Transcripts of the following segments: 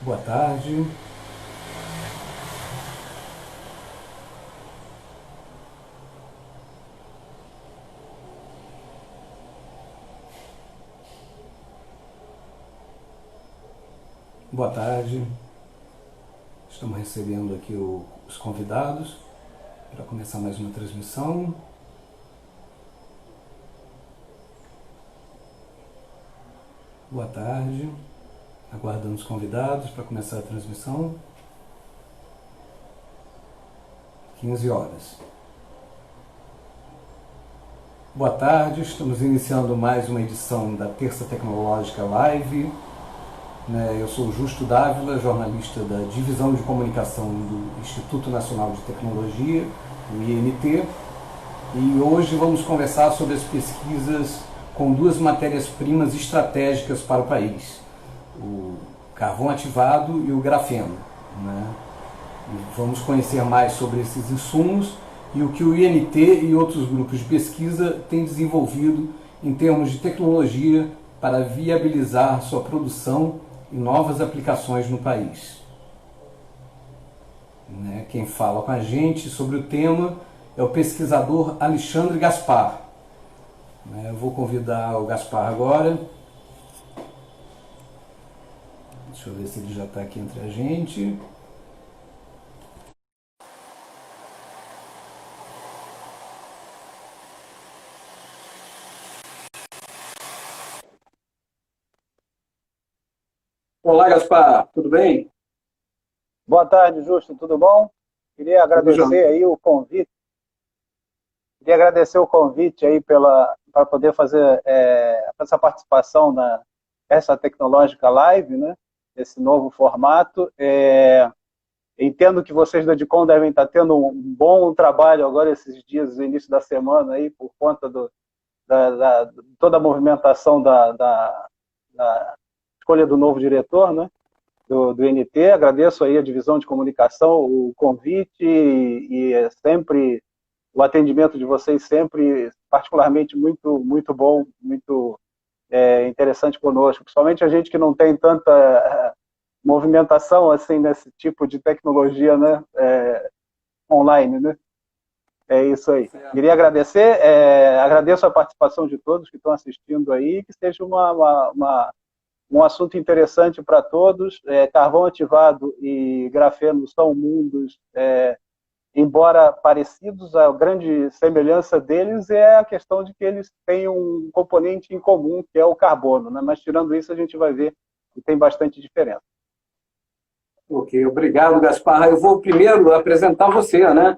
Boa tarde. Boa tarde. Estamos recebendo aqui os convidados para começar mais uma transmissão. Boa tarde. Aguardando os convidados para começar a transmissão. 15 horas. Boa tarde, estamos iniciando mais uma edição da Terça Tecnológica Live. Eu sou Justo Dávila, jornalista da Divisão de Comunicação do Instituto Nacional de Tecnologia, o INT, e hoje vamos conversar sobre as pesquisas com duas matérias-primas estratégicas para o país, o carvão ativado e o grafeno. E vamos conhecer mais sobre esses insumos e o que o INT e outros grupos de pesquisa têm desenvolvido em termos de tecnologia para viabilizar sua produção e novas aplicações no país. Quem fala com a gente sobre o tema é o pesquisador Alexandre Gaspar. Eu vou convidar o Gaspar agora. Deixa eu ver se ele já está aqui entre a gente. Olá, Gaspar, tudo bem? Boa tarde, Justo, tudo bom? Queria Tudo agradecer jóia. aí o convite. Queria agradecer o convite aí para poder fazer essa participação na essa tecnológica live, né? Esse novo formato. Entendo que vocês da Dicom devem estar tendo um bom trabalho agora esses dias, no início da semana aí, por conta de toda a movimentação da escolha do novo diretor, né? Do NT. Agradeço aí a divisão de comunicação, o convite e é sempre o atendimento de vocês sempre particularmente muito bom, muito interessante conosco, principalmente a gente que não tem tanta movimentação assim nesse tipo de tecnologia, né, online, né? É isso aí. Queria agradecer, agradeço a participação de todos que estão assistindo aí, que seja um assunto interessante para todos. Carvão ativado e grafeno são mundos, embora parecidos, a grande semelhança deles é a questão de que eles têm um componente em comum, que é o carbono, né? Mas tirando isso, a gente vai ver que tem bastante diferença. Ok, obrigado, Gaspar. Eu vou primeiro apresentar você, né?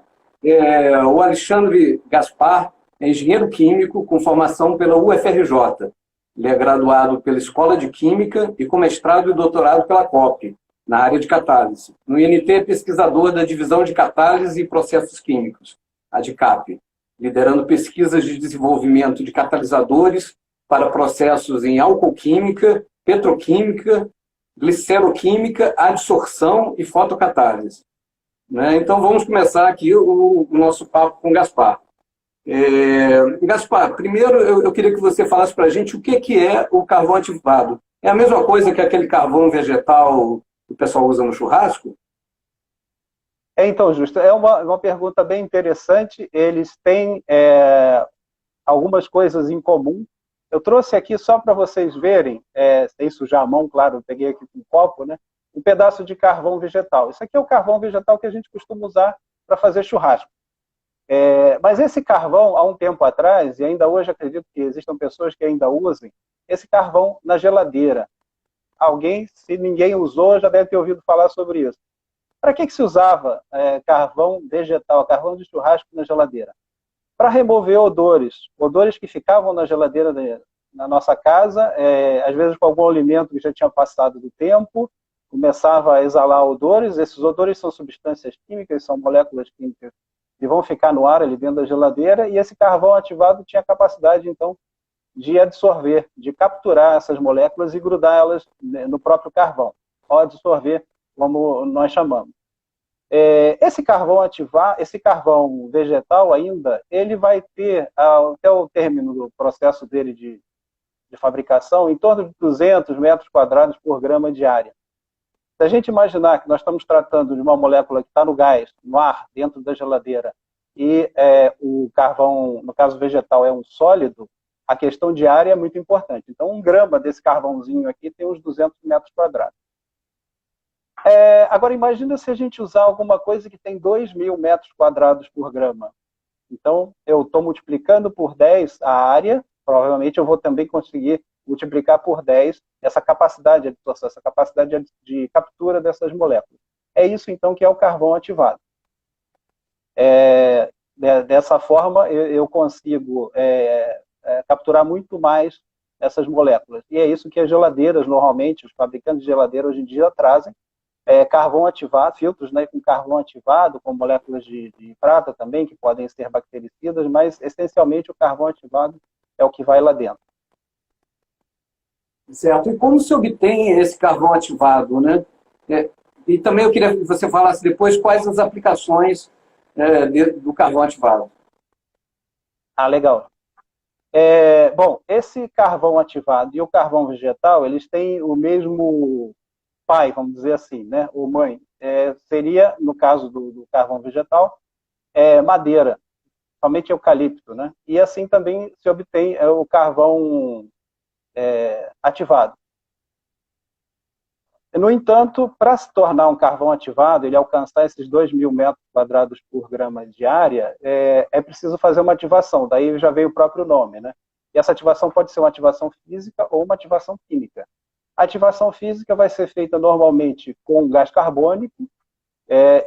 O Alexandre Gaspar é engenheiro químico com formação pela UFRJ. Ele é graduado pela Escola de Química e com mestrado e doutorado pela COP, na área de catálise. No INT é pesquisador da Divisão de Catálise e Processos Químicos, a DICAP, liderando pesquisas de desenvolvimento de catalisadores para processos em alcoquímica, petroquímica, gliceroquímica, adsorção e fotocatálise. Então vamos começar aqui o nosso papo com o Gaspar. Gaspar, primeiro eu queria que você falasse para a gente o que é o carvão ativado. É a mesma coisa que aquele carvão vegetal que o pessoal usa no churrasco? Então, Justo, é uma pergunta bem interessante. Eles têm algumas coisas em comum. Eu trouxe aqui só para vocês verem, sem sujar a mão, claro, eu peguei aqui com um copo, né? Um pedaço de carvão vegetal. Isso aqui é o carvão vegetal que a gente costuma usar para fazer churrasco. Mas esse carvão, há um tempo atrás, e ainda hoje acredito que existam pessoas que ainda usem, esse carvão na geladeira. Alguém, se ninguém usou, já deve ter ouvido falar sobre isso. Para que se usava carvão vegetal, carvão de churrasco na geladeira? Para remover odores que ficavam na geladeira na nossa casa, às vezes com algum alimento que já tinha passado do tempo, começava a exalar odores. Esses odores são substâncias químicas, são moléculas químicas que vão ficar no ar ali dentro da geladeira, e esse carvão ativado tinha a capacidade, então, de absorver, de capturar essas moléculas e grudar elas no próprio carvão, ou absorver, como nós chamamos. Esse carvão esse carvão vegetal ainda, ele vai ter, até o término do processo dele de fabricação, em torno de 200 metros quadrados por grama de área. Se a gente imaginar que nós estamos tratando de uma molécula que está no gás, no ar, dentro da geladeira, e o carvão, no caso vegetal, é um sólido, a questão de área é muito importante. Então, 1 grama desse carvãozinho aqui tem uns 200 metros quadrados. Agora, imagina se a gente usar alguma coisa que tem 2.000 metros quadrados por grama. Então, eu estou multiplicando por 10 a área, provavelmente eu vou também conseguir multiplicar por 10 essa capacidade de absorção, essa capacidade de captura dessas moléculas. É isso, então, que é o carvão ativado. Dessa forma, eu consigo capturar muito mais essas moléculas. E é isso que as geladeiras, normalmente, os fabricantes de geladeira hoje em dia trazem, carvão ativado, filtros, né, com carvão ativado, com moléculas de prata também, que podem ser bactericidas, mas, essencialmente, o carvão ativado é o que vai lá dentro. Certo. E como se obtém esse carvão ativado, né? E também eu queria que você falasse depois quais as aplicações do carvão ativado. Ah, legal. Bom, esse carvão ativado e o carvão vegetal, eles têm o mesmo pai, vamos dizer assim, né? Ou mãe. Seria, no caso do carvão vegetal, madeira, somente eucalipto, né? E assim também se obtém o carvão ativado. No entanto, para se tornar um carvão ativado, ele alcançar esses 2.000 metros quadrados por grama de área, é preciso fazer uma ativação, daí já veio o próprio nome, né? E essa ativação pode ser uma ativação física ou uma ativação química. A ativação física vai ser feita normalmente com gás carbônico,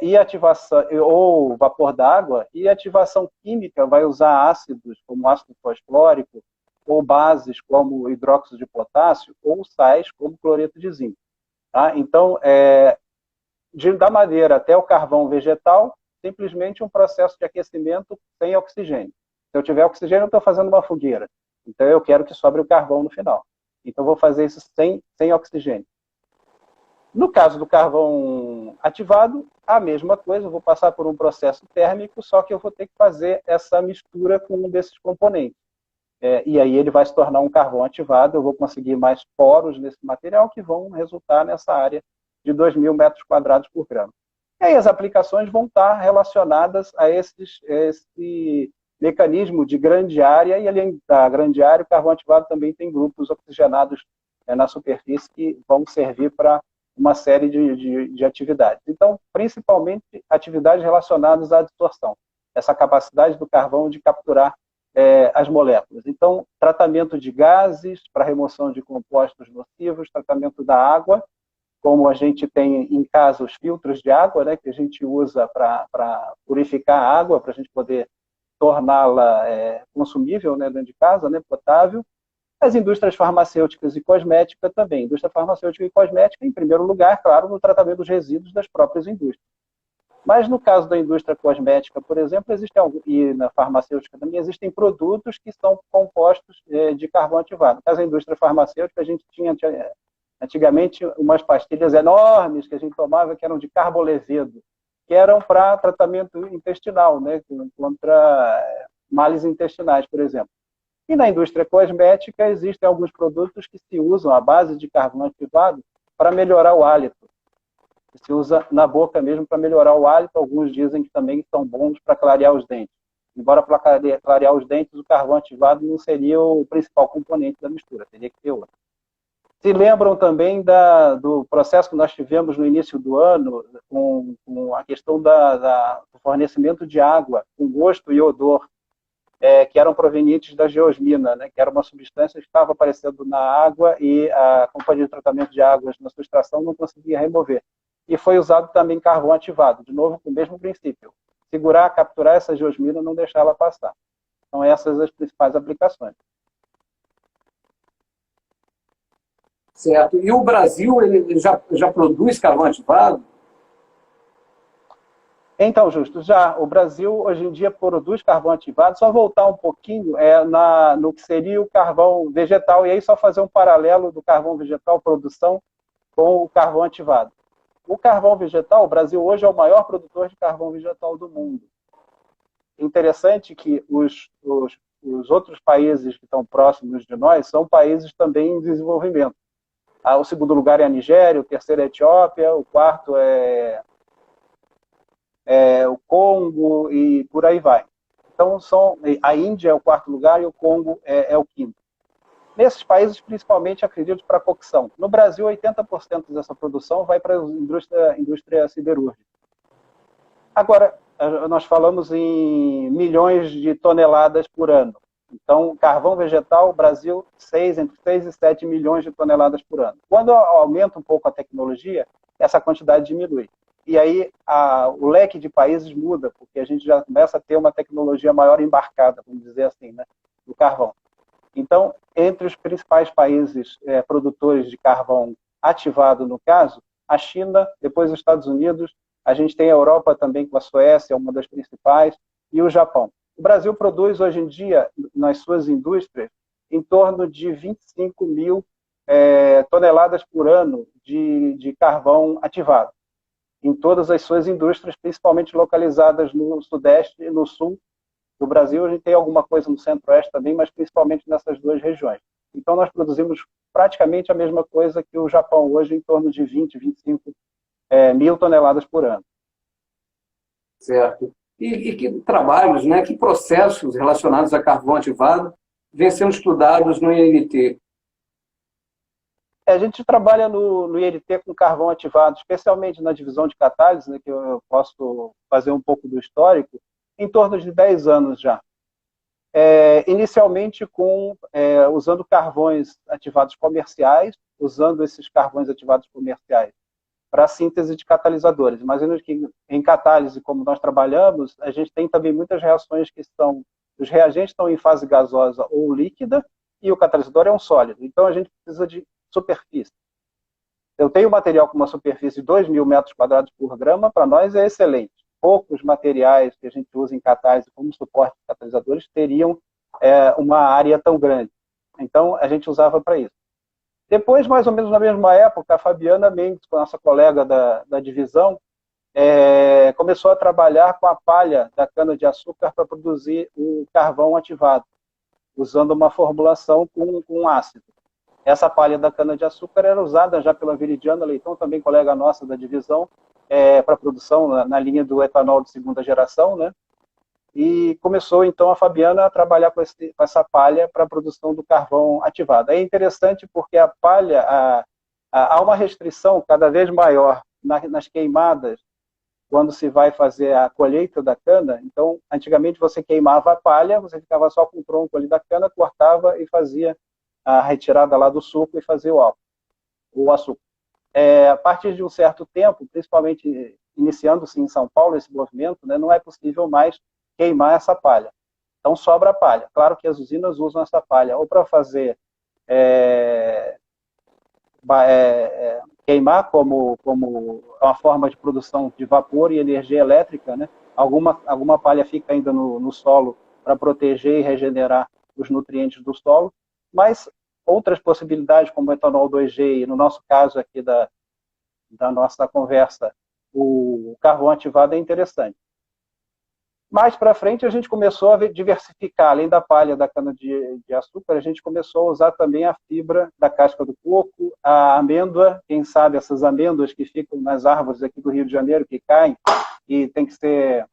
e ativação, ou vapor d'água, e a ativação química vai usar ácidos, como ácido fosfórico, ou bases, como hidróxido de potássio, ou sais, como cloreto de zinco. Tá? Então, da madeira até o carvão vegetal, simplesmente um processo de aquecimento sem oxigênio. Se eu tiver oxigênio, eu estou fazendo uma fogueira. Então, eu quero que sobre o carvão no final. Então, vou fazer isso sem oxigênio. No caso do carvão ativado, a mesma coisa, eu vou passar por um processo térmico, só que eu vou ter que fazer essa mistura com um desses componentes. E aí ele vai se tornar um carvão ativado, eu vou conseguir mais poros nesse material que vão resultar nessa área de 2.000 metros quadrados por grama. E aí as aplicações vão estar relacionadas a esse mecanismo de grande área, e além da grande área, o carvão ativado também tem grupos oxigenados na superfície que vão servir para uma série de atividades. Então, principalmente atividades relacionadas à absorção, essa capacidade do carvão de capturar as moléculas. Então, tratamento de gases para remoção de compostos nocivos, tratamento da água, como a gente tem em casa os filtros de água, né, que a gente usa para purificar a água, para a gente poder torná-la consumível, né, dentro de casa, né, potável. As indústrias farmacêuticas e cosméticas também. Indústria farmacêutica e cosmética, em primeiro lugar, claro, no tratamento dos resíduos das próprias indústrias. Mas no caso da indústria cosmética, por exemplo, e na farmacêutica também, existem produtos que são compostos de carvão ativado. No caso da indústria farmacêutica, a gente tinha antigamente umas pastilhas enormes que a gente tomava, que eram de carbolezedo, que eram para tratamento intestinal, né, contra males intestinais, por exemplo. E na indústria cosmética existem alguns produtos que se usam à base de carvão ativado para melhorar o hálito. Se usa na boca mesmo para melhorar o hálito. Alguns dizem que também são bons para clarear os dentes. Embora para clarear os dentes, o carvão ativado não seria o principal componente da mistura, teria que ter outro. Se lembram também do processo que nós tivemos no início do ano, com a questão do fornecimento de água com gosto e odor, que eram provenientes da geosmina, né, que era uma substância que estava aparecendo na água e a companhia de tratamento de águas na sua extração não conseguia remover. E foi usado também carvão ativado, de novo com o mesmo princípio. Segurar, capturar essa geosmina e não deixar ela passar. Então, essas as principais aplicações. Certo. E o Brasil ele já produz carvão ativado? Então, Justo, já o Brasil hoje em dia produz carvão ativado. Só voltar um pouquinho no que seria o carvão vegetal, e aí só fazer um paralelo do carvão vegetal, produção, com o carvão ativado. O carvão vegetal, o Brasil hoje é o maior produtor de carvão vegetal do mundo. Interessante que os outros países que estão próximos de nós são países também em desenvolvimento. O segundo lugar é a Nigéria, o terceiro é a Etiópia, o quarto é o Congo e por aí vai. Então, a Índia é o quarto lugar e o Congo é o quinto. Nesses países, principalmente, acredito, para a cocção. No Brasil, 80% dessa produção vai para a indústria siderúrgica. Agora, nós falamos em milhões de toneladas por ano. Então, carvão vegetal, Brasil, entre 6 e 7 milhões de toneladas por ano. Quando aumenta um pouco a tecnologia, essa quantidade diminui. E aí o leque de países muda, porque a gente já começa a ter uma tecnologia maior embarcada, vamos dizer assim, né, do carvão. Então, entre os principais países produtores de carvão ativado, no caso, a China, depois os Estados Unidos, a gente tem a Europa também, com a Suécia, uma das principais, e o Japão. O Brasil produz, hoje em dia, nas suas indústrias, em torno de 25 mil toneladas por ano de carvão ativado, em todas as suas indústrias, principalmente localizadas no Sudeste e no Sul do Brasil. A gente tem alguma coisa no Centro-Oeste também, mas principalmente nessas duas regiões. Então, nós produzimos praticamente a mesma coisa que o Japão hoje, em torno de 20, 25 mil toneladas por ano. Certo. E que trabalhos, né, que processos relacionados a carvão ativado vêm sendo estudados no INT? A gente trabalha no INT com carvão ativado, especialmente na divisão de catálise, né, que eu posso fazer um pouco do histórico, em torno de 10 anos já. Inicialmente usando carvões ativados comerciais, usando esses carvões ativados comerciais para a síntese de catalisadores. Imagina que em catálise, como nós trabalhamos, a gente tem também muitas reações os reagentes estão em fase gasosa ou líquida, e o catalisador é um sólido. Então, a gente precisa de superfície. Eu tenho material com uma superfície de 2.000 metros quadrados por grama, para nós é excelente. Poucos materiais que a gente usa em catálise como suporte de catalisadores teriam uma área tão grande. Então, a gente usava para isso. Depois, mais ou menos na mesma época, a Fabiana Mendes, nossa colega da divisão, começou a trabalhar com a palha da cana-de-açúcar para produzir o carvão ativado, usando uma formulação com ácido. Essa palha da cana-de-açúcar era usada já pela Viridiana Leitão, também colega nossa da divisão, para produção na linha do etanol de segunda geração, né? E começou, então, a Fabiana a trabalhar com essa palha para a produção do carvão ativado. É interessante porque a palha, há uma restrição cada vez maior nas queimadas, quando se vai fazer a colheita da cana. Então, antigamente você queimava a palha, você ficava só com o tronco ali da cana, cortava e fazia a retirada lá do suco e fazia o açúcar. A partir de um certo tempo, principalmente iniciando-se em São Paulo esse movimento, né, não é possível mais queimar essa palha. Então, sobra a palha. Claro que as usinas usam essa palha ou para fazer queimar como uma forma de produção de vapor e energia elétrica, né? Alguma palha fica ainda no solo para proteger e regenerar os nutrientes do solo, mas outras possibilidades, como o etanol 2G, e no nosso caso aqui da nossa conversa, o carvão ativado é interessante. Mais para frente, a gente começou a diversificar, além da palha da cana-de-açúcar, a gente começou a usar também a fibra da casca do coco, a amêndoa, quem sabe essas amêndoas que ficam nas árvores aqui do Rio de Janeiro, que caem, e tem que ser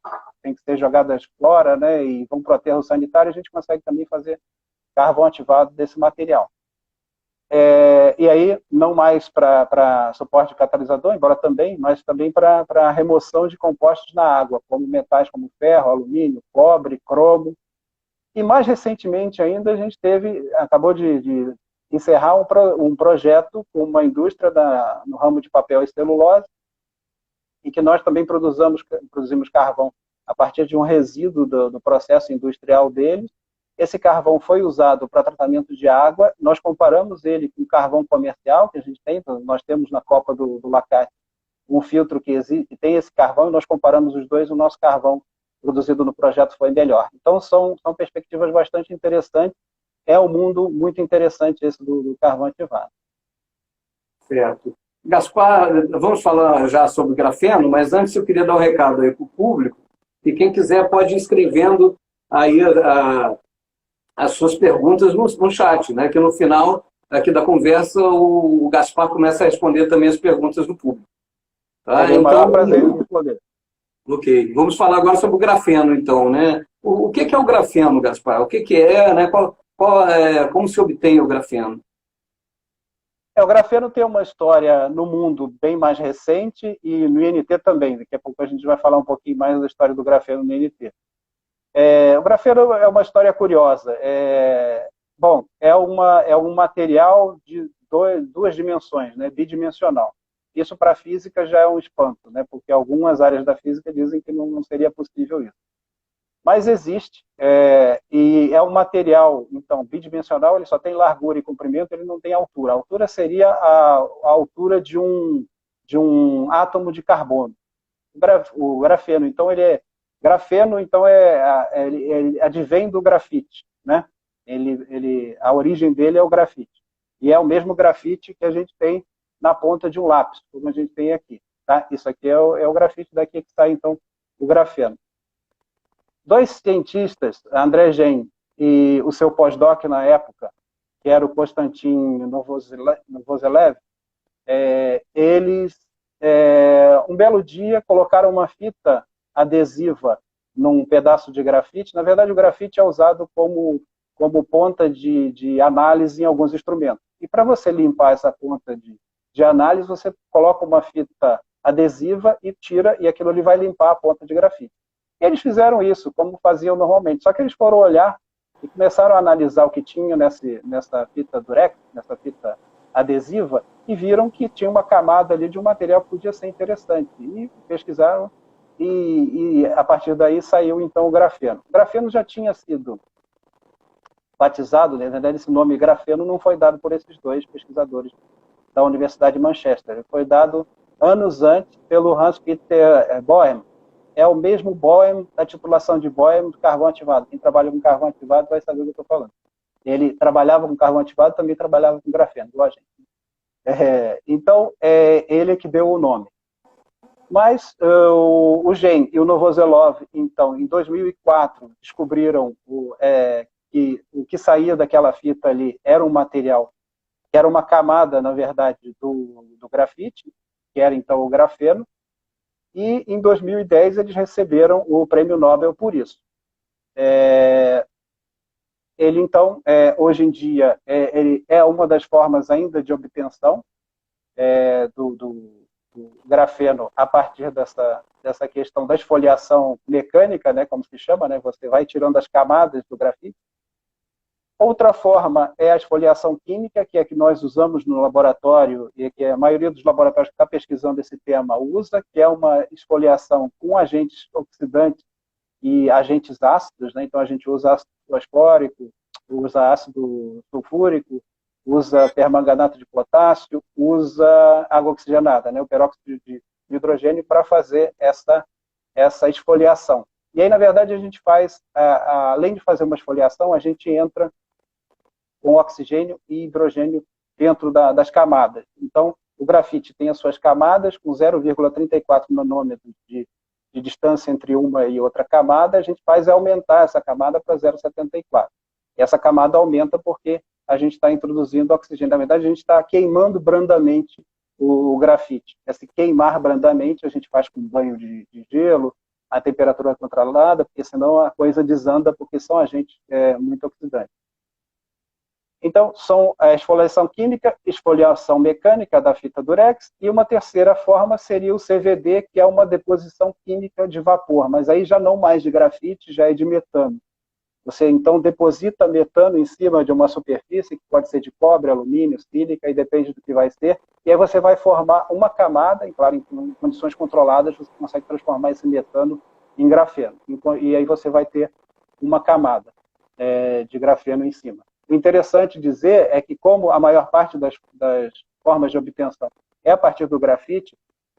jogadas fora, né, e vão para o aterro sanitário, a gente consegue também fazer carvão ativado desse material. E aí, não mais para suporte de catalisador, embora também, mas também para remoção de compostos na água, como metais como ferro, alumínio, cobre, cromo. E mais recentemente ainda, a gente acabou de encerrar um projeto com uma indústria no ramo de papel e celulose, em que nós também produzimos carvão a partir de um resíduo do processo industrial deles. Esse carvão foi usado para tratamento de água. Nós comparamos ele com o carvão comercial que a gente tem. Nós temos na copa do Lacate um filtro que tem esse carvão, e nós comparamos os dois. O nosso carvão produzido no projeto foi melhor. Então, são perspectivas bastante interessantes. É um mundo muito interessante esse do carvão ativado. Certo. Gaspar, vamos falar já sobre grafeno, mas antes eu queria dar um recado aí para o público, e quem quiser pode ir escrevendo aí as suas perguntas no chat, né? Que no final aqui da conversa, o Gaspar começa a responder também as perguntas do público. Tá? É o maior prazer em responder. Ok. Vamos falar agora sobre o grafeno, então, né? O que é o grafeno, Gaspar? O que é, né? Como se obtém o grafeno? O grafeno tem uma história no mundo bem mais recente e no INT também. Daqui a pouco a gente vai falar um pouquinho mais da história do grafeno no INT. O grafeno é uma história curiosa. Bom, é um material de duas dimensões, né? Bidimensional. Isso para a física já é um espanto, né? Porque algumas áreas da física dizem que não seria possível isso. Mas existe, e é um material, então, bidimensional, ele só tem largura e comprimento, ele não tem altura. A altura seria a altura de um átomo de carbono. O grafeno, então, ele advém do grafite, né? A origem dele é o grafite. E é o mesmo grafite que a gente tem na ponta de um lápis, como a gente tem aqui. Tá? Isso aqui é o grafite, daqui que sai, então, o grafeno. Dois cientistas, André Gen e o seu pós-doc na época, que era o Konstantin Novoselev, eles, um belo dia, colocaram uma fita adesiva num pedaço de grafite. Na verdade, o grafite é usado como ponta de análise em alguns instrumentos. E para você limpar essa ponta de análise, você coloca uma fita adesiva e tira, e aquilo ali vai limpar a ponta de grafite. E eles fizeram isso, como faziam normalmente. Só que eles foram olhar e começaram a analisar o que tinha nessa fita durex, nessa fita adesiva, e viram que tinha uma camada ali de um material que podia ser interessante. E pesquisaram, e a partir daí saiu então o grafeno. O grafeno já tinha sido batizado, né? Na verdade esse nome grafeno não foi dado por esses dois pesquisadores da Universidade de Manchester. Ele foi dado anos antes pelo Hans-Peter Boehm. É o mesmo Boehm, da titulação de Boehm, do carvão ativado. Quem trabalha com carvão ativado vai saber o que eu estou falando. Ele trabalhava com carvão ativado, também trabalhava com grafeno, igual a gente. Então, ele é que deu o nome. Mas o Gen e o Novoselov, então, em 2004, descobriram que o que saía daquela fita ali era um material, que era uma camada, na verdade, do grafite, que era, então, o grafeno. E, em 2010, eles receberam o Prêmio Nobel por isso. Ele, então, hoje em dia, ele é uma das formas ainda de obtenção do grafeno a partir dessa questão da esfoliação mecânica, né, como se chama, né, você vai tirando as camadas do grafite. Outra forma é a esfoliação química, que é a que nós usamos no laboratório e que a maioria dos laboratórios que está pesquisando esse tema usa, que é uma esfoliação com agentes oxidantes e agentes ácidos, né? Então a gente usa ácido fosfórico, usa ácido sulfúrico, usa permanganato de potássio, usa água oxigenada, né? O peróxido de hidrogênio para fazer essa esfoliação. E aí, na verdade, a gente faz, além de fazer uma esfoliação, a gente entra com oxigênio e hidrogênio dentro das camadas. Então, o grafite tem as suas camadas com 0,34 nanômetros de distância entre uma e outra camada, a gente faz aumentar essa camada para 0,74. E essa camada aumenta porque a gente está introduzindo oxigênio. Na verdade, a gente está queimando brandamente o grafite. Esse queimar brandamente a gente faz com banho de gelo, a temperatura controlada, porque senão a coisa desanda, porque são agentes muito oxidantes. Então, são a esfoliação química, esfoliação mecânica da fita durex, e uma terceira forma seria o CVD, que é uma deposição química de vapor, mas aí já não mais de grafite, já é de metano. Você, então, deposita metano em cima de uma superfície, que pode ser de cobre, alumínio, sílica, e depende do que vai ser, e aí você vai formar uma camada, e claro, em condições controladas, você consegue transformar esse metano em grafeno. E aí você vai ter uma camada de grafeno em cima. O interessante dizer é que, como a maior parte das formas de obtenção é a partir do grafite,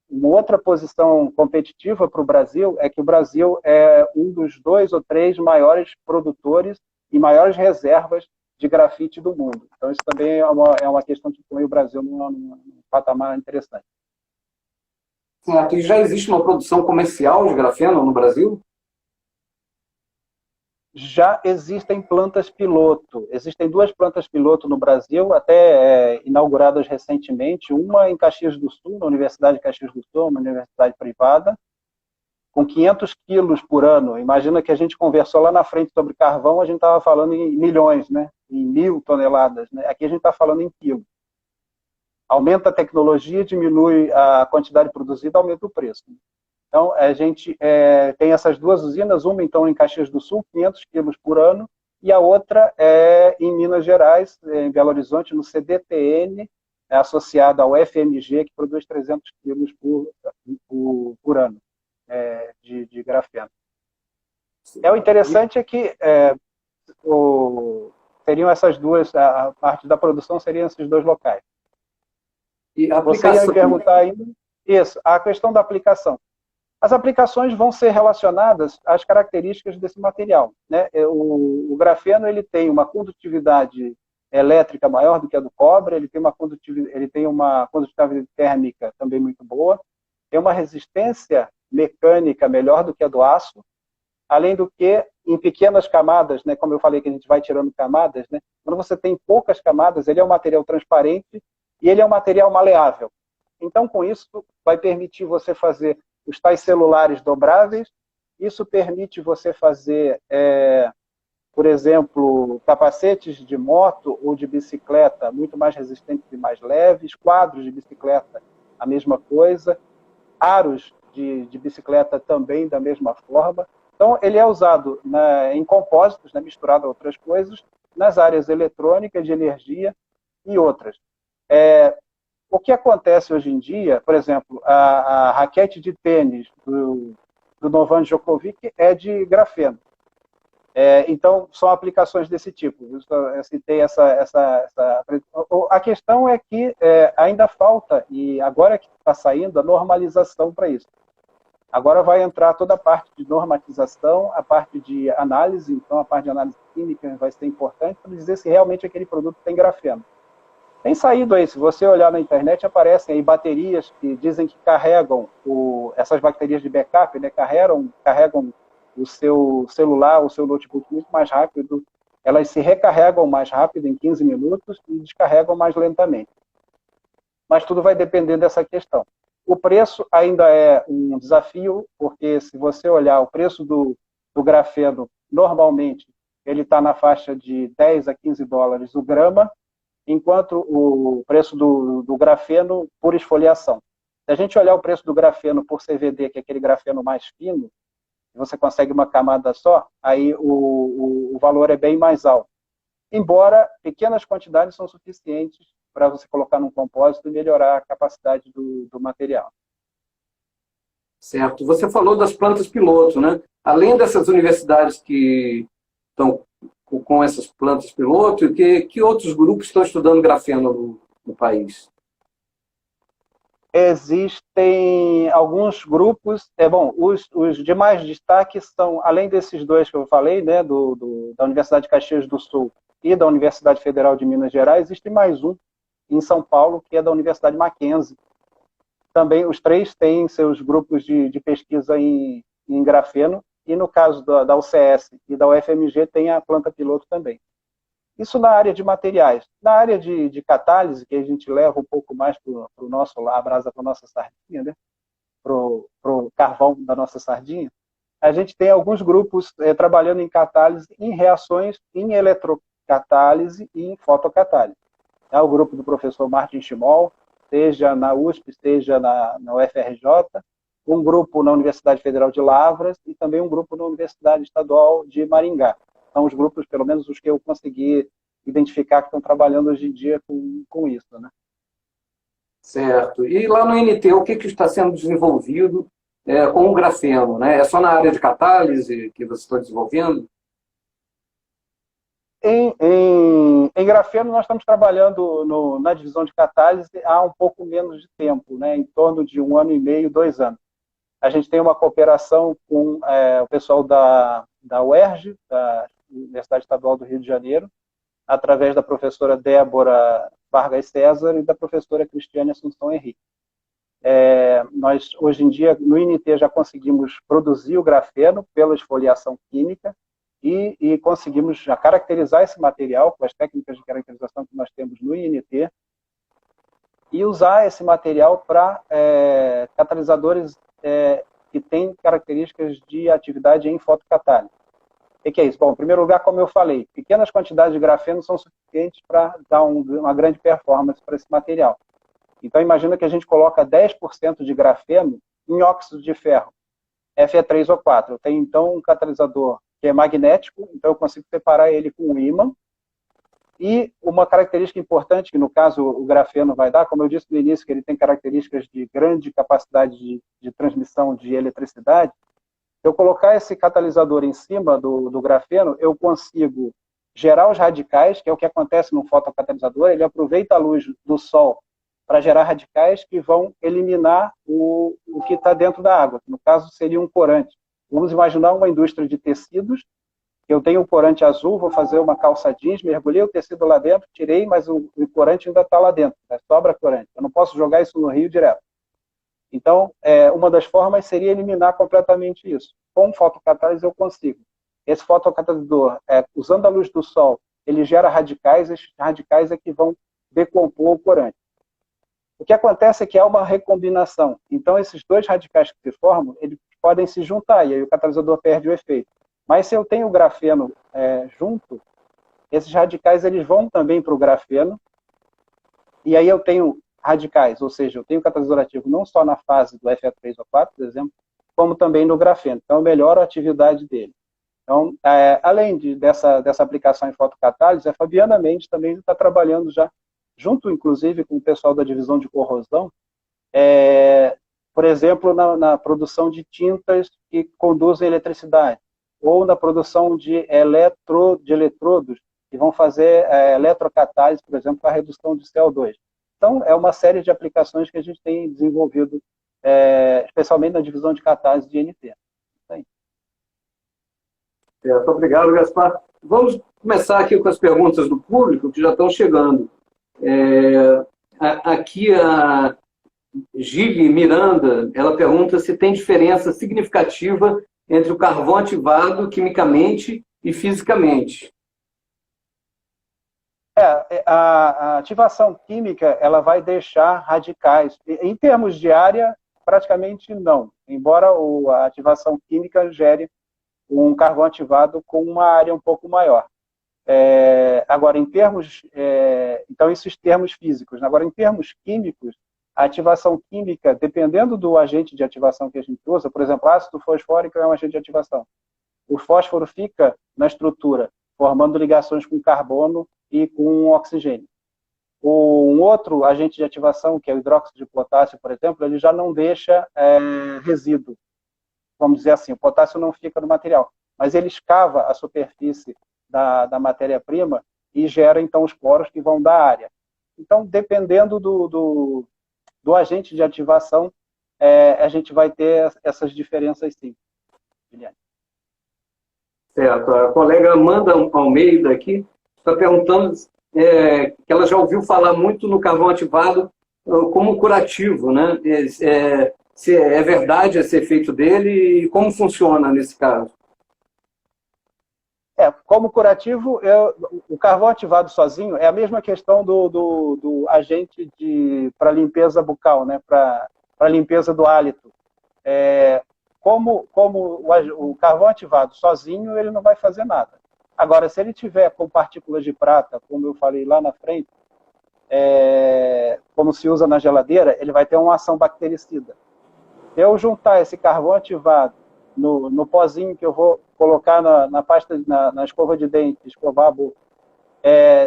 uma outra posição competitiva para o Brasil é que o Brasil é um dos 2 ou 3 maiores produtores e maiores reservas de grafite do mundo. Então, isso também é uma questão que põe o Brasil num patamar interessante. Certo. E já existe uma produção comercial de grafeno no Brasil? já existem plantas piloto. Existem 2 plantas piloto no Brasil, até inauguradas recentemente. Uma em Caxias do Sul, na Universidade de Caxias do Sul, uma universidade privada, com 500 quilos por ano. Imagina que a gente conversou lá na frente sobre carvão, a gente estava falando em milhões, né? Em 1.000 toneladas. Né? Aqui a gente está falando em quilos. Aumenta a tecnologia, diminui a quantidade produzida, aumenta o preço. Então, a gente tem essas 2 usinas, uma então em Caxias do Sul, 500 quilos por ano, e a outra é em Minas Gerais, em Belo Horizonte, no CDTN, associada ao FMG, que produz 300 quilos por ano de grafeno. O interessante é que seriam essas 2, a parte da produção seriam esses 2 locais. E a Você aplicação... ia me perguntar ainda? Isso, a questão da aplicação. As aplicações vão ser relacionadas às características desse material. Né? O grafeno ele tem uma condutividade elétrica maior do que a do cobre, ele tem uma condutividade térmica também muito boa, tem uma resistência mecânica melhor do que a do aço, além do que, em pequenas camadas, né, como eu falei que a gente vai tirando camadas, né, quando você tem poucas camadas, ele é um material transparente e ele é um material maleável. Então, com isso, vai permitir você fazer os tais celulares dobráveis, isso permite você fazer, por exemplo, capacetes de moto ou de bicicleta muito mais resistentes e mais leves, quadros de bicicleta, a mesma coisa, aros de bicicleta também da mesma forma. Então, ele é usado em compósitos, né, misturado a outras coisas, nas áreas eletrônicas, de energia e outras. O que acontece hoje em dia, por exemplo, a raquete de tênis do Novak Djokovic é de grafeno. Então, são aplicações desse tipo. Eu citei a questão é que ainda falta, e agora que está saindo, a normalização para isso. Agora vai entrar toda a parte de normatização, a parte de análise, então a parte de análise química vai ser importante para dizer se realmente aquele produto tem grafeno. Tem saído aí, se você olhar na internet, aparecem aí baterias que dizem que carregam, essas baterias de backup, né, carregam o seu celular, o seu notebook muito mais rápido, elas se recarregam mais rápido, em 15 minutos, e descarregam mais lentamente. Mas tudo vai depender dessa questão. O preço ainda é um desafio, porque se você olhar o preço do grafeno, normalmente, ele está na faixa de 10 a 15 dólares o grama, enquanto o preço do grafeno por esfoliação. Se a gente olhar o preço do grafeno por CVD, que é aquele grafeno mais fino, você consegue uma camada só, aí o valor é bem mais alto. Embora pequenas quantidades são suficientes para você colocar num compósito e melhorar a capacidade do material. Certo. Você falou das plantas piloto, né? Além dessas universidades que estão com essas plantas piloto, que outros grupos estão estudando grafeno no país? Existem alguns grupos, os demais destaques são, além desses 2 que eu falei, né, da Universidade de Caxias do Sul e da Universidade Federal de Minas Gerais, existe mais um em São Paulo, que é da Universidade Mackenzie. Também os 3 têm seus grupos de pesquisa em grafeno, e no caso da UCS e da UFMG tem a planta piloto também. Isso na área de materiais. Na área de catálise, que a gente leva um pouco mais para o nosso, a brasa para a nossa sardinha, né? Para o carvão da nossa sardinha, a gente tem alguns grupos trabalhando em catálise, em reações em eletrocatálise e em fotocatálise. O grupo do professor Martin Schmoll, seja na USP, seja na UFRJ, um grupo na Universidade Federal de Lavras e também um grupo na Universidade Estadual de Maringá. São os grupos, pelo menos os que eu consegui identificar, que estão trabalhando hoje em dia com isso. Né? Certo. E lá no INT, o que está sendo desenvolvido com o grafeno? Né? É só na área de catálise que você está desenvolvendo? Em grafeno, nós estamos trabalhando na divisão de catálise há um pouco menos de tempo, né? Em torno de 1 ano e meio, 2 anos. A gente tem uma cooperação com o pessoal da UERJ, da Universidade Estadual do Rio de Janeiro, através da professora Débora Vargas César e da professora Cristiane Assunção Henrique. Nós, hoje em dia, no INT, já conseguimos produzir o grafeno pela esfoliação química, e conseguimos já caracterizar esse material com as técnicas de caracterização que nós temos no INT e usar esse material para catalisadores que têm características de atividade em fotocatálise. O que é isso? Bom, em primeiro lugar, como eu falei, pequenas quantidades de grafeno são suficientes para dar uma grande performance para esse material. Então, imagina que a gente coloca 10% de grafeno em óxido de ferro, Fe3 ou 4. Eu tenho, então, um catalisador que é magnético, então eu consigo separar ele com um ímã. E uma característica importante, que no caso o grafeno vai dar, como eu disse no início, que ele tem características de grande capacidade de transmissão de eletricidade, se eu colocar esse catalisador em cima do grafeno, eu consigo gerar os radicais, que é o que acontece no fotocatalisador, ele aproveita a luz do sol para gerar radicais que vão eliminar o que está dentro da água, que no caso seria um corante. Vamos imaginar uma indústria de tecidos, eu tenho um corante azul, vou fazer uma calça jeans, mergulhei o tecido lá dentro, tirei, mas o corante ainda está lá dentro, sobra corante. Eu não posso jogar isso no rio direto. Então, uma das formas seria eliminar completamente isso. Com fotocatálise eu consigo. Esse fotocatalisador, usando a luz do sol, ele gera radicais, esses radicais é que vão decompor o corante. O que acontece é que há uma recombinação. Então, esses dois radicais que se formam, eles podem se juntar, e aí o catalisador perde o efeito. Mas se eu tenho o grafeno junto, esses radicais eles vão também para o grafeno, e aí eu tenho radicais, ou seja, eu tenho catalisador ativo não só na fase do Fe3 ou 4, por exemplo, como também no grafeno. Então, eu melhoro a atividade dele. Então, além dessa aplicação em fotocatálise, a Fabiana Mendes também está trabalhando já, junto, inclusive, com o pessoal da divisão de corrosão, por exemplo, na produção de tintas que conduzem eletricidade, ou na produção de eletrodos que vão fazer eletrocatálise, por exemplo, para a redução de CO2. Então, é uma série de aplicações que a gente tem desenvolvido, especialmente na divisão de catálise de NT. Muito obrigado, Gaspar. Vamos começar aqui com as perguntas do público, que já estão chegando. Aqui a Gili Miranda, ela pergunta se tem diferença significativa entre o carvão ativado quimicamente e fisicamente. A ativação química ela vai deixar radicais. Em termos de área, praticamente não. Embora a ativação química gere um carvão ativado com uma área um pouco maior. Agora, em termos... então, isso em termos físicos. Agora, em termos químicos, a ativação química, dependendo do agente de ativação que a gente usa, por exemplo, ácido fosfórico é um agente de ativação. O fósforo fica na estrutura, formando ligações com carbono e com oxigênio. Um outro agente de ativação, que é o hidróxido de potássio, por exemplo, ele já não deixa resíduo. Vamos dizer assim, o potássio não fica no material, mas ele escava a superfície da matéria-prima e gera, então, os poros que vão dar área. Então, dependendo do agente de ativação, a gente vai ter essas diferenças, sim. Juliane. Certo. A colega Amanda Almeida aqui está perguntando que ela já ouviu falar muito no carvão ativado como curativo, né? Se é verdade esse efeito dele e como funciona nesse caso? Como curativo, o carvão ativado sozinho é a mesma questão do agente para limpeza bucal, né? Para limpeza do hálito. Como o carvão ativado sozinho, ele não vai fazer nada. Agora, se ele tiver com partículas de prata, como eu falei lá na frente, como se usa na geladeira, ele vai ter uma ação bactericida. Se eu juntar esse carvão ativado no pozinho que eu vou colocar na pasta, na escova de dente, escovar a boca,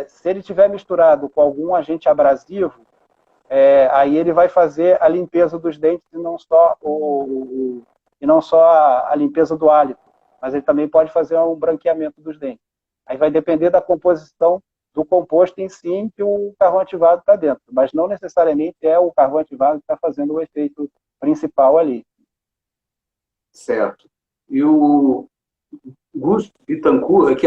se ele tiver misturado com algum agente abrasivo, aí ele vai fazer a limpeza dos dentes e não só a limpeza do hálito, mas ele também pode fazer um branqueamento dos dentes. Aí vai depender da composição do composto em si em que o carvão ativado está dentro, mas não necessariamente é o carvão ativado que está fazendo o efeito principal ali. Certo. E o Augusto Bittencourt,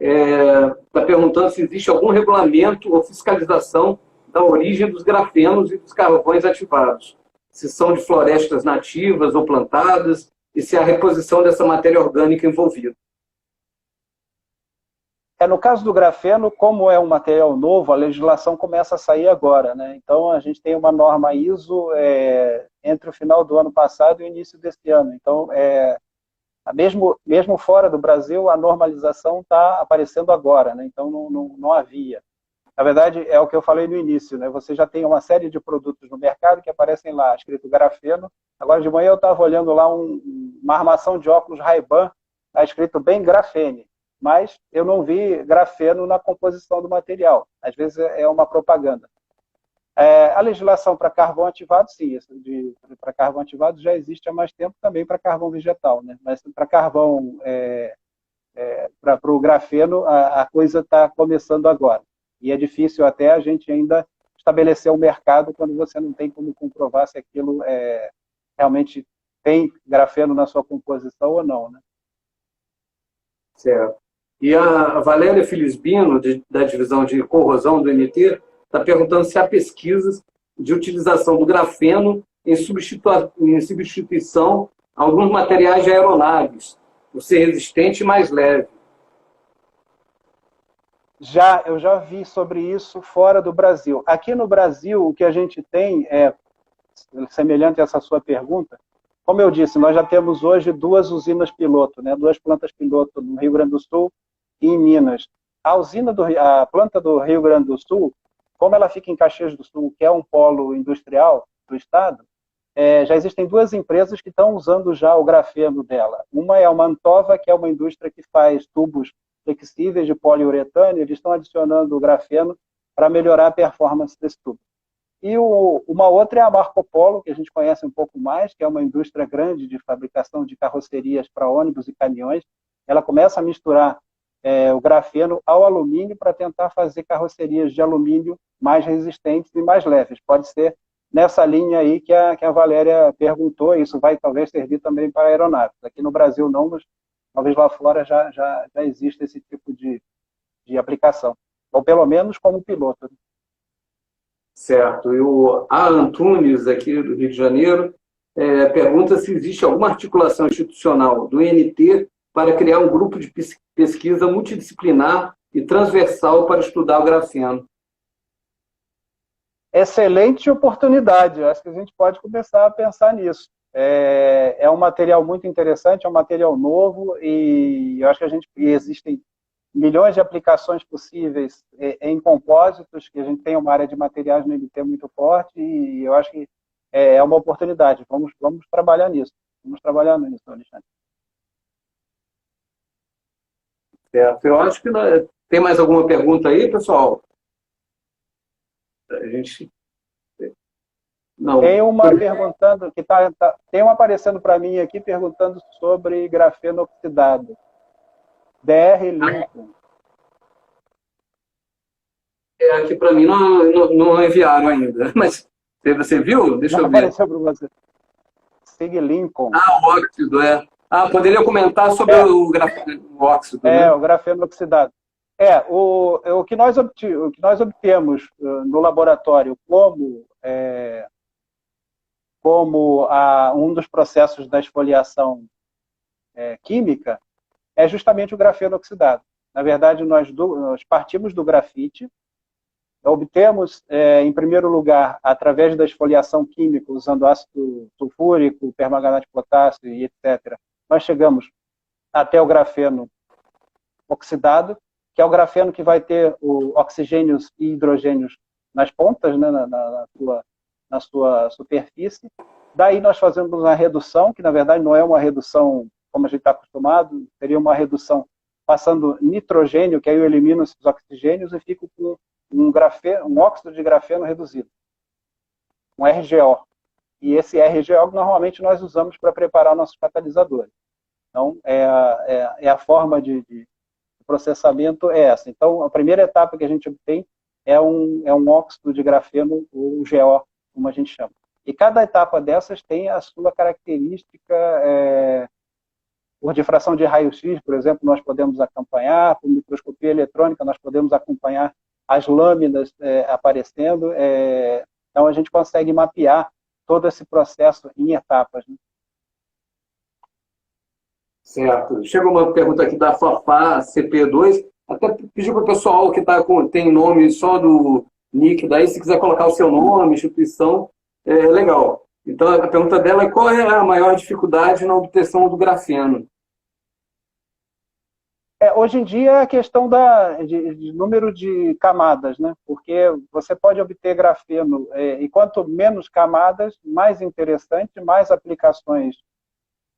está perguntando se existe algum regulamento ou fiscalização da origem dos grafenos e dos carvões ativados. Se são de florestas nativas ou plantadas, e se há reposição dessa matéria orgânica envolvida. No caso do grafeno, como é um material novo, a legislação começa a sair agora, né? Então, a gente tem uma norma ISO entre o final do ano passado e o início desse ano. Então, mesmo fora do Brasil, a normalização está aparecendo agora, né? Então, não havia. Na verdade, é o que eu falei no início, né? Você já tem uma série de produtos no mercado que aparecem lá, escrito grafeno. Agora de manhã eu estava olhando lá uma armação de óculos Ray-Ban, está escrito bem grafene, mas eu não vi grafeno na composição do material. Às vezes é uma propaganda. A legislação para carvão ativado, sim, para carvão ativado já existe há mais tempo também para carvão vegetal, né? Mas para carvão, para o grafeno, a coisa está começando agora. E é difícil até a gente ainda estabelecer um mercado quando você não tem como comprovar se aquilo realmente tem grafeno na sua composição ou não, né? Certo. E a Valéria Filisbino, da divisão de corrosão do MT, está perguntando se há pesquisas de utilização do grafeno em substituição a alguns materiais de aeronaves, por ser resistente e mais leve. Eu já vi sobre isso fora do Brasil. Aqui no Brasil, o que a gente tem semelhante a essa sua pergunta. Como eu disse, nós já temos hoje 2 usinas piloto, né? 2 plantas piloto no Rio Grande do Sul e em Minas. A planta do Rio Grande do Sul, como ela fica em Caxias do Sul, que é um polo industrial do estado, já existem 2 empresas que estão usando já o grafeno dela. Uma é a Mantova, que é uma indústria que faz tubos flexíveis de poliuretano, e eles estão adicionando o grafeno para melhorar a performance desse tubo. E uma outra é a Marco Polo, que a gente conhece um pouco mais, que é uma indústria grande de fabricação de carrocerias para ônibus e caminhões. Ela começa a misturar o grafeno ao alumínio para tentar fazer carrocerias de alumínio mais resistentes e mais leves. Pode ser nessa linha aí que a Valéria perguntou, e isso vai talvez servir também para aeronaves. Aqui no Brasil não, mas talvez lá fora já existe esse tipo de aplicação. Ou pelo menos como piloto. Certo. E o A. Antunes, aqui do Rio de Janeiro, pergunta se existe alguma articulação institucional do INT para criar um grupo de pesquisa multidisciplinar e transversal para estudar o grafeno. Excelente oportunidade. Acho que a gente pode começar a pensar nisso. É um material muito interessante, é um material novo, e eu acho que existem milhões de aplicações possíveis em compósitos, que a gente tem uma área de materiais no MT muito forte, e eu acho que é uma oportunidade. Vamos trabalhar nisso. Vamos trabalhar nisso, Alexandre. Certo. Eu acho que tem mais alguma pergunta aí, pessoal? A gente... Não. Tem uma perguntando, tem uma aparecendo para mim aqui perguntando sobre grafeno oxidado. DR Lincoln. Aqui para mim não enviaram ainda, mas você viu? Deixa eu ver. Apareceu para você. Sig Lincoln. O óxido, poderia comentar sobre o óxido. Né? O grafeno oxidado. O que nós obtemos no laboratório como um dos processos da esfoliação química é justamente o grafeno oxidado. Na verdade, nós partimos do grafite, obtemos, em primeiro lugar, através da esfoliação química, usando ácido sulfúrico, permanganato de potássio e etc., nós chegamos até o grafeno oxidado, que é o grafeno que vai ter oxigênios e hidrogênios nas pontas, né, na sua superfície. Daí nós fazemos uma redução, que na verdade não é uma redução como a gente está acostumado, seria uma redução passando nitrogênio, que aí eu elimino esses oxigênios e fico com um óxido de grafeno reduzido, um RGO. E esse RGO normalmente nós usamos para preparar nossos catalisadores. Então, a forma de processamento é essa. Então, a primeira etapa que a gente obtém é um óxido de grafeno, ou GO, como a gente chama. E cada etapa dessas tem a sua característica. Por difração de raio-x, por exemplo, nós podemos acompanhar, por microscopia eletrônica, nós podemos acompanhar as lâminas aparecendo. Então, a gente consegue mapear todo esse processo em etapas. Né? Certo. Chega uma pergunta aqui da Fafá CP2. Até pedir para o pessoal que tem nome só do nick, daí se quiser colocar o seu nome, instituição, é legal. Então a pergunta dela é qual é a maior dificuldade na obtenção do grafeno? Hoje em dia é a questão de número de camadas, né? Porque você pode obter grafeno, e quanto menos camadas, mais interessante, mais aplicações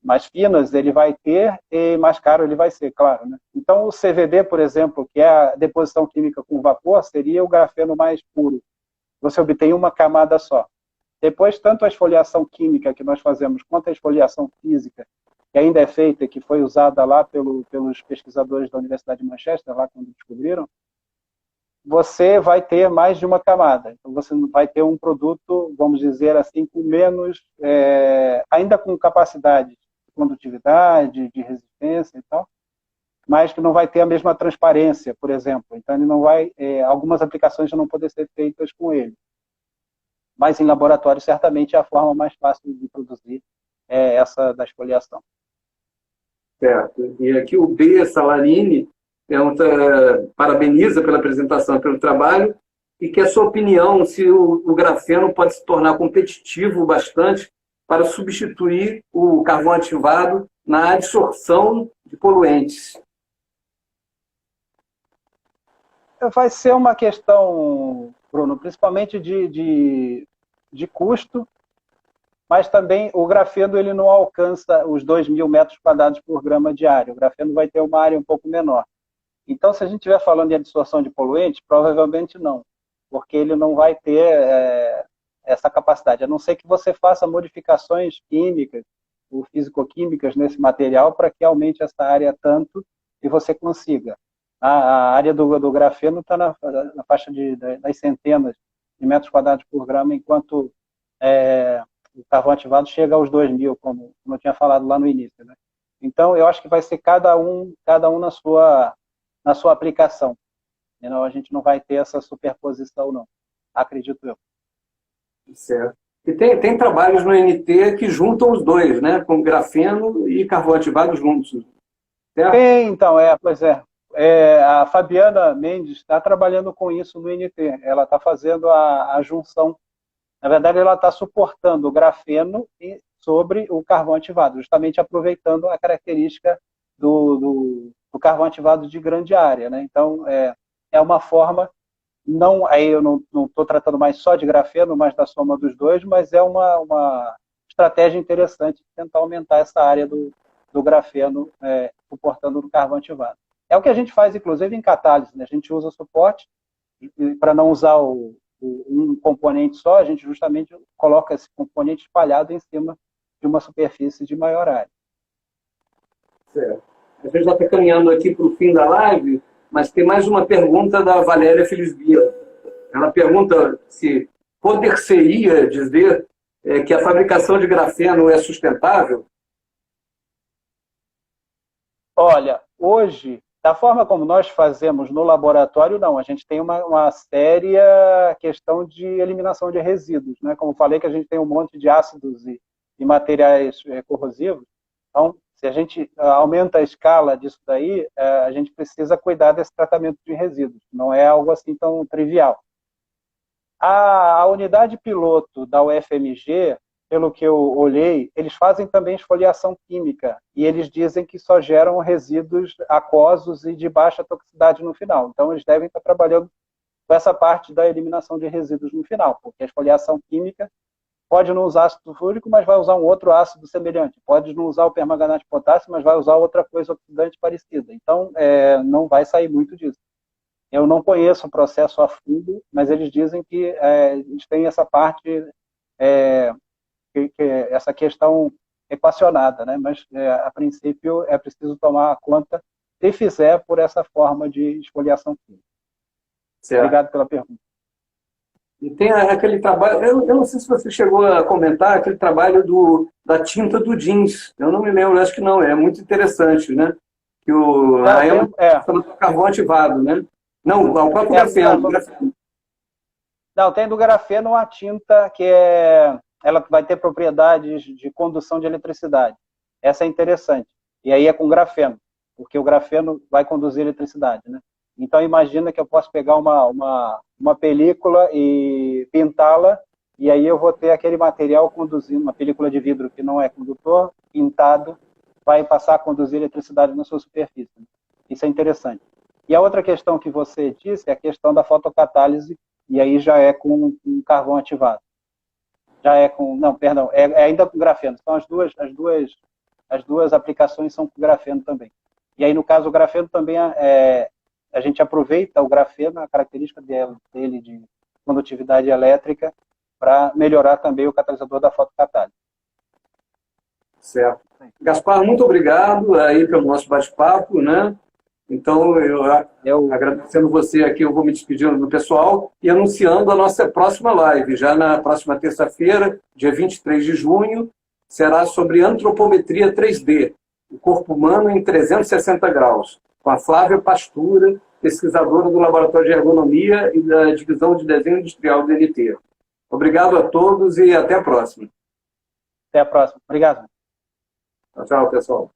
mais finas ele vai ter e mais caro ele vai ser, claro, né? Então o CVD, por exemplo, que é a deposição química com vapor, seria o grafeno mais puro. Você obtém uma camada só. Depois, tanto a esfoliação química que nós fazemos, quanto a esfoliação física, que ainda é feita, que foi usada lá pelos pesquisadores da Universidade de Manchester, lá quando descobriram, você vai ter mais de uma camada. Então, você vai ter um produto, vamos dizer assim, com menos, ainda com capacidade de condutividade, de resistência e tal, mas que não vai ter a mesma transparência, por exemplo. Então, ele não vai, algumas aplicações já não podem ser feitas com ele. Mas em laboratório, certamente, é a forma mais fácil de produzir essa da esfoliação. Certo. E aqui o B. Salarini pergunta, parabeniza pela apresentação, pelo trabalho, e quer a sua opinião se o grafeno pode se tornar competitivo bastante para substituir o carvão ativado na adsorção de poluentes. Vai ser uma questão, Bruno, principalmente de custo, mas também o grafeno ele não alcança os 2.000 metros quadrados por grama de área. O grafeno vai ter uma área um pouco menor. Então, se a gente estiver falando de adsorção de poluentes, provavelmente não, porque ele não vai ter essa capacidade, a não ser que você faça modificações químicas ou físico-químicas nesse material para que aumente essa área tanto e você consiga. A área do grafeno está na faixa das centenas de metros quadrados por grama, enquanto o carvão ativado chega aos 2.000, como eu tinha falado lá no início, né? Então, eu acho que vai ser cada um na sua aplicação. Não, a gente não vai ter essa superposição, não. Acredito eu. Certo. E tem trabalhos no NT que juntam os dois, né? Com grafeno e carvão ativado juntos. Certo? Então, pois é. A Fabiana Mendes está trabalhando com isso no NT. Ela está fazendo a junção. Na verdade, ela está suportando o grafeno sobre o carvão ativado, justamente aproveitando a característica do carvão ativado de grande área, né? Então, é uma forma, aí eu não estou tratando mais só de grafeno, mas da soma dos dois, mas é uma estratégia interessante de tentar aumentar essa área do grafeno suportando o carvão ativado. É o que a gente faz, inclusive, em catálise, né? A gente usa suporte para não usar um componente só, a gente justamente coloca esse componente espalhado em cima de uma superfície de maior área. Certo. A gente já está caminhando aqui para o fim da live, mas tem mais uma pergunta da Valéria Felisbia. Ela pergunta se poder-se-ia dizer que a fabricação de grafeno é sustentável? Olha, hoje, da forma como nós fazemos no laboratório, não. A gente tem uma séria questão de eliminação de resíduos, né? Como falei, que a gente tem um monte de ácidos e materiais corrosivos. Então, se a gente aumenta a escala disso daí, a gente precisa cuidar desse tratamento de resíduos. Não é algo assim tão trivial. A unidade piloto da UFMG, pelo que eu olhei, eles fazem também esfoliação química e eles dizem que só geram resíduos aquosos e de baixa toxicidade no final. Então, eles devem estar trabalhando com essa parte da eliminação de resíduos no final, porque a esfoliação química pode não usar ácido fúrico, mas vai usar um outro ácido semelhante. Pode não usar o permanganato de potássio, mas vai usar outra coisa oxidante parecida. Então, não vai sair muito disso. Eu não conheço o processo a fundo, mas eles dizem que eles têm essa parte, essa questão equacionada, né? Mas, a princípio, é preciso tomar conta, se fizer, por essa forma de esfoliação química. Certo. Obrigado pela pergunta. E tem aquele trabalho, eu não sei se você chegou a comentar, aquele trabalho da tinta do jeans. Eu não me lembro, acho que não, é muito interessante, né? Que o carvão ativado, né? Não, o próprio grafeno. Não, tem do grafeno uma tinta que ela vai ter propriedades de condução de eletricidade. Essa é interessante. E aí é com grafeno, porque o grafeno vai conduzir eletricidade, né? Então, imagina que eu posso pegar uma película e pintá-la, e aí eu vou ter aquele material conduzindo, uma película de vidro que não é condutor, pintado, vai passar a conduzir eletricidade na sua superfície. Isso é interessante. E a outra questão que você disse é a questão da fotocatálise, e aí já é com carvão ativado. Já é com... Não, perdão, é ainda com grafeno. Então, as duas aplicações são com grafeno também. E aí, no caso, o grafeno também a gente aproveita o grafeno, a característica dele de condutividade elétrica, para melhorar também o catalisador da fotocatálise. Certo. Gaspar, muito obrigado aí pelo nosso bate-papo, né? Então, eu agradecendo você aqui, eu vou me despedindo do pessoal e anunciando a nossa próxima live, já na próxima terça-feira, dia 23 de junho, será sobre antropometria 3D, o corpo humano em 360 graus, com a Flávia Pastura, pesquisadora do Laboratório de Ergonomia e da Divisão de Desenho Industrial do DNT. Obrigado a todos e até a próxima. Até a próxima. Obrigado. Tchau, pessoal.